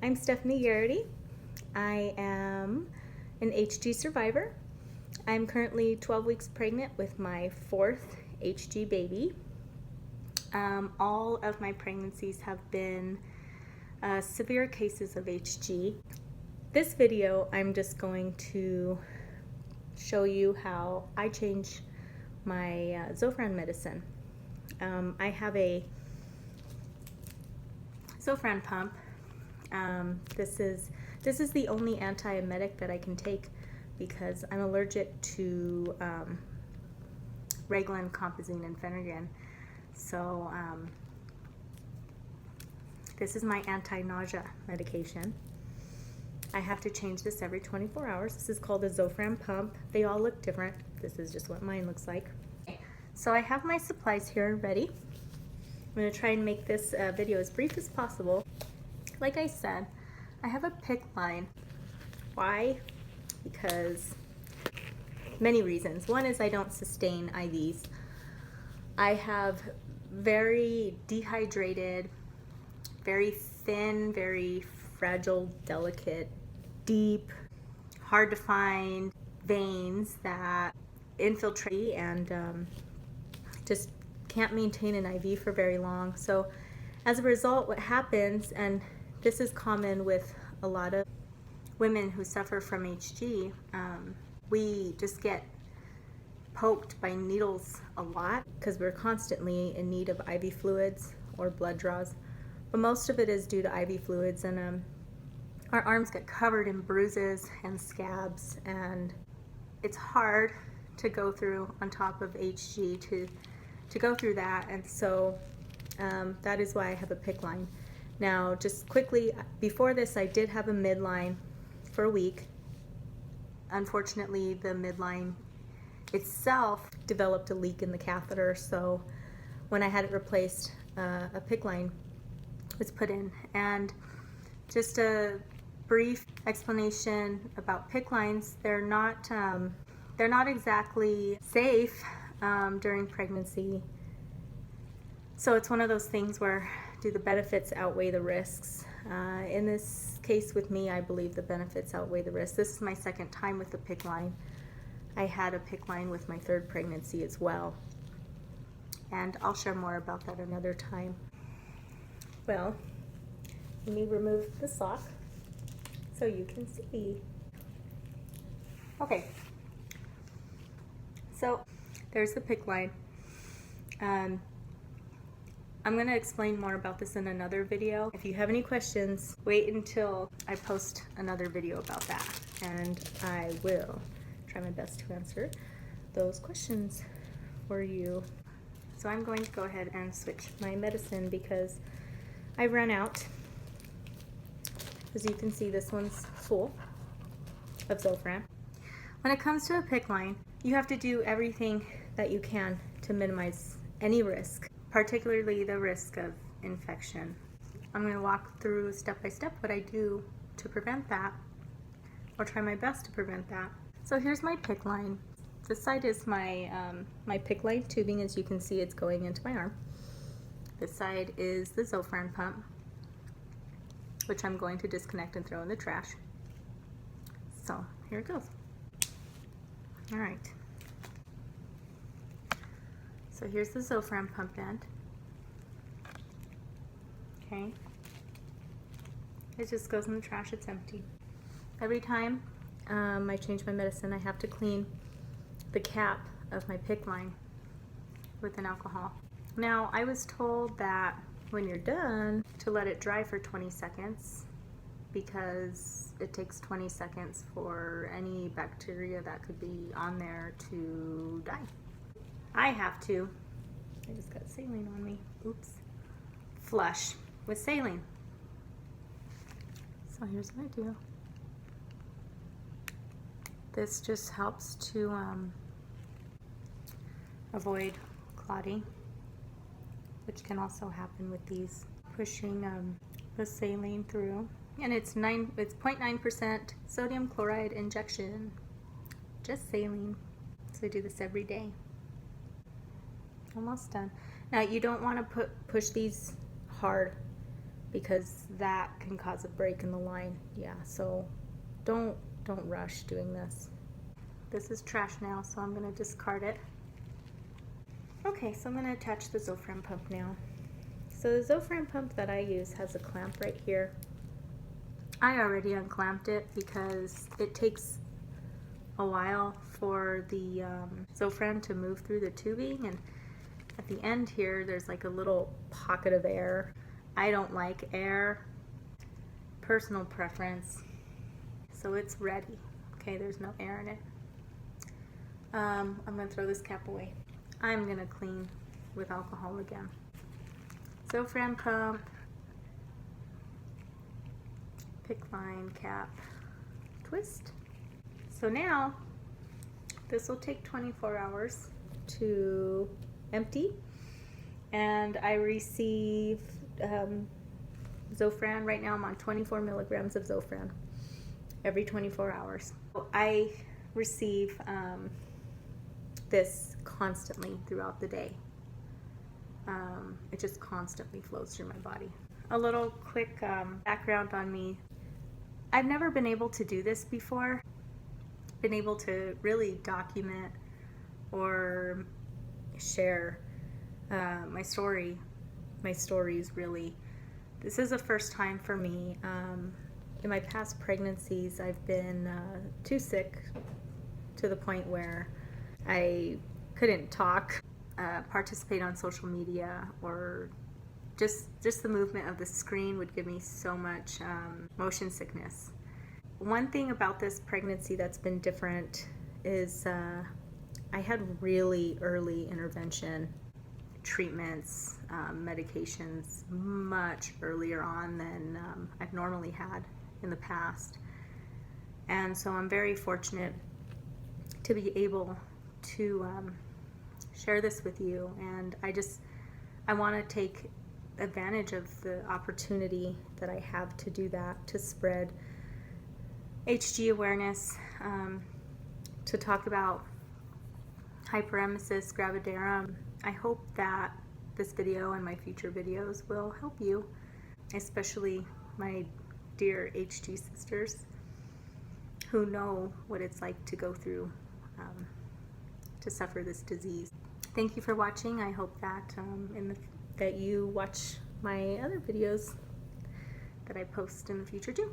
I'm Stephanie Garrity. I am an HG survivor. I'm currently 12 weeks pregnant with my 4th HG baby. All of my pregnancies have been severe cases of HG. This video, I'm just going to show you how I change my Zofran medicine. I have a Zofran pump. This is the only antiemetic that I can take because I'm allergic to Reglan, Compazine, and Phenergan. So this is my anti-nausea medication. I have to change this every 24 hours. This is called a Zofran pump. They all look different. This is just what mine looks like. So I have my supplies here ready. I'm going to try and make this video as brief as possible. Like I said, I have a PICC line. Why? Because many reasons. One is I don't sustain IVs. I have very dehydrated, very thin, very fragile, delicate, deep, hard to find veins that infiltrate and just can't maintain an IV for very long. So as a result, what happens, and this is common with a lot of women who suffer from HG, we just get poked by needles a lot because we're constantly in need of IV fluids or blood draws. But most of it is due to IV fluids, and our arms get covered in bruises and scabs, and it's hard to go through on top of HG to go through that, and so that is why I have a PICC line. Now, just quickly, before this, I did have a midline for a week. Unfortunately, the midline itself developed a leak in the catheter, so when I had it replaced, a PICC line was put in. And just a brief explanation about PICC lines: they're not exactly safe during pregnancy. So it's one of those things where, do the benefits outweigh the risks? In this case with me, I believe the benefits outweigh the risks. This is my second time with the PICC line. I had a PICC line with my 3rd pregnancy as well. And I'll share more about that another time. Well, let me remove the sock so you can see. Okay. So there's the PICC line. I'm going to explain more about this in another video. If you have any questions, wait until I post another video about that, and I will try my best to answer those questions for you. So I'm going to go ahead and switch my medicine because I ran out. As you can see, this one's full of Zofran. When it comes to a PICC line, you have to do everything that you can to minimize any risk, particularly the risk of infection. I'm going to walk through step by step what I do to prevent that, or try my best to prevent that. So here's my PICC line. This side is my my PICC line tubing. As you can see, it's going into my arm. This side is the Zofran pump, which I'm going to disconnect and throw in the trash. So here it goes. All right. So here's the Zofran pump end. Okay. It just goes in the trash, it's empty. Every time I change my medicine, I have to clean the cap of my PICC line with an alcohol. Now, I was told that when you're done, to let it dry for 20 seconds because it takes 20 seconds for any bacteria that could be on there to die. I have to, I just got saline on me, oops, flush with saline. So here's what I do. This just helps to avoid clotting, which can also happen with these. Pushing the saline through, and it's 0.9% sodium chloride injection, just saline. So I do this every day. Almost done. Now you don't want to push these hard because that can cause a break in the line. Yeah, so don't rush doing this. This is trash now, so I'm gonna discard it. Okay, so I'm gonna attach the Zofran pump now. So the Zofran pump that I use has a clamp right here. I already unclamped it because it takes a while for the Zofran to move through the tubing, and at the end here there's like a little pocket of air. I don't like air, personal preference, so it's ready. Okay, there's no air in it. I'm gonna throw this cap away. I'm gonna clean with alcohol again. Zofran pump, PICC line, cap, twist. So now this will take 24 hours to empty, and I receive Zofran. Right now I'm on 24 milligrams of Zofran every 24 hours. I receive this constantly throughout the day. It just constantly flows through my body. A little quick background on me. I've never been able to do this before. Been able to really document or share my story. My stories, really. This is the first time for me. In my past pregnancies, I've been too sick to the point where I couldn't talk, participate on social media, or just the movement of the screen would give me so much motion sickness. One thing about this pregnancy that's been different is I had really early intervention treatments, medications much earlier on than I've normally had in the past. And so I'm very fortunate to be able to share this with you, and I want to take advantage of the opportunity that I have to do that, to spread HG awareness, to talk about hyperemesis gravidarum. I hope that this video and my future videos will help you, especially my dear HG sisters who know what it's like to go through, to suffer this disease. Thank you for watching. I hope that that you watch my other videos that I post in the future too.